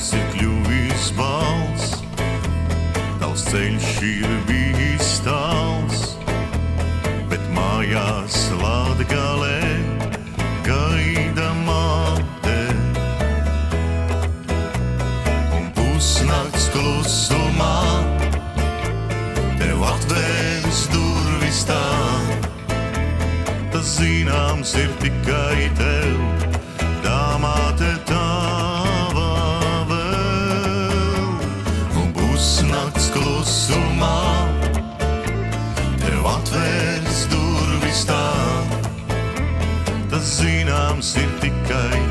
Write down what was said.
laiks ir kļuvis balts, tavs ceļš ir bijis tāls, bet mājās Latgalē gaida māte. Un pusnakts klusumā tev atvērs durvis tā, tas zināms ir tikai tev, tā māte tava vēl. Un pusnakts klusumā tev atvērs durvis tā, tas zināms ir tikai